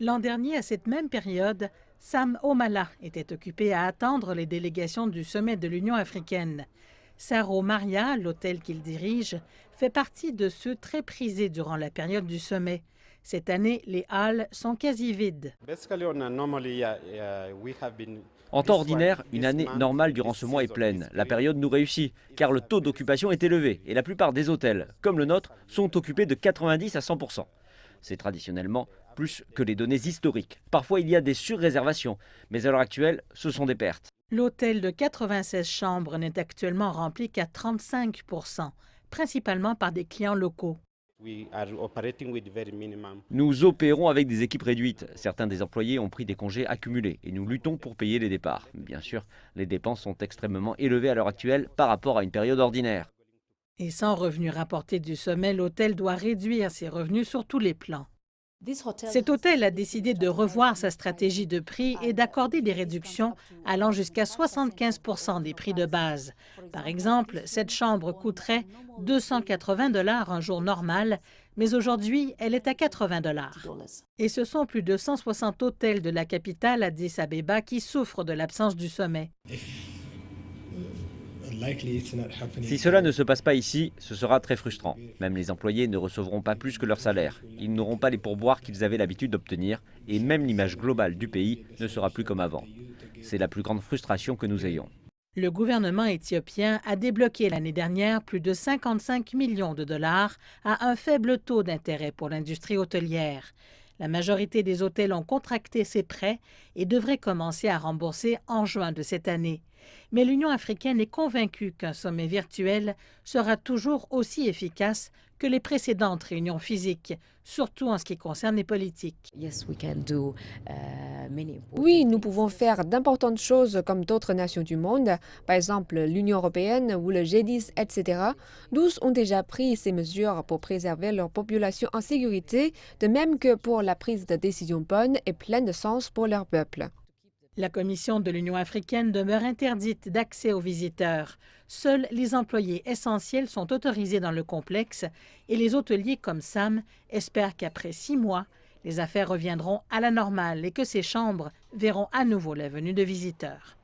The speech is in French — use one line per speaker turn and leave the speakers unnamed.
L'an dernier, à cette même période, Sam Omala était occupé à attendre les délégations du sommet de l'Union africaine. Saro Maria, l'hôtel qu'il dirige, fait partie de ceux très prisés durant la période du sommet. Cette année, les halles sont quasi vides.
En temps ordinaire, une année normale durant ce mois est pleine. La période nous réussit, car le taux d'occupation est élevé et la plupart des hôtels, comme le nôtre, sont occupés de 90 à 100%. C'est traditionnellement plus que les données historiques. Parfois, il y a des surréservations, mais à l'heure actuelle, ce sont des pertes.
L'hôtel de 96 chambres n'est actuellement rempli qu'à 35%, principalement par des clients locaux.
Nous opérons avec des équipes réduites. Certains des employés ont pris des congés accumulés et nous luttons pour payer les départs. Bien sûr, les dépenses sont extrêmement élevées à l'heure actuelle par rapport à une période ordinaire.
Et sans revenus rapportés du sommet, l'hôtel doit réduire ses revenus sur tous les plans. Cet hôtel a décidé de revoir sa stratégie de prix et d'accorder des réductions allant jusqu'à 75% des prix de base. Par exemple, cette chambre coûterait 280 $ un jour normal, mais aujourd'hui, elle est à 80 $. Et ce sont plus de 160 hôtels de la capitale Addis Abeba qui souffrent de l'absence du sommet.
Si cela ne se passe pas ici, ce sera très frustrant. Même les employés ne recevront pas plus que leur salaire. Ils n'auront pas les pourboires qu'ils avaient l'habitude d'obtenir et même l'image globale du pays ne sera plus comme avant. C'est la plus grande frustration que nous ayons.
Le gouvernement éthiopien a débloqué l'année dernière plus de 55 millions de dollars à un faible taux d'intérêt pour l'industrie hôtelière. La majorité des hôtels ont contracté ces prêts et devraient commencer à rembourser en juin de cette année. Mais l'Union africaine est convaincue qu'un sommet virtuel sera toujours aussi efficace que les précédentes réunions physiques, surtout en ce qui concerne les politiques.
Oui, nous pouvons faire d'importantes choses comme d'autres nations du monde, par exemple l'Union européenne ou le G10, etc. Tous ont déjà pris ces mesures pour préserver leur population en sécurité, de même que pour la prise de décisions bonnes et pleines de sens pour leur peuple.
La Commission de l'Union africaine demeure interdite d'accès aux visiteurs. Seuls les employés essentiels sont autorisés dans le complexe et les hôteliers comme Sam espèrent qu'après 6 mois, les affaires reviendront à la normale et que ces chambres verront à nouveau la venue de visiteurs.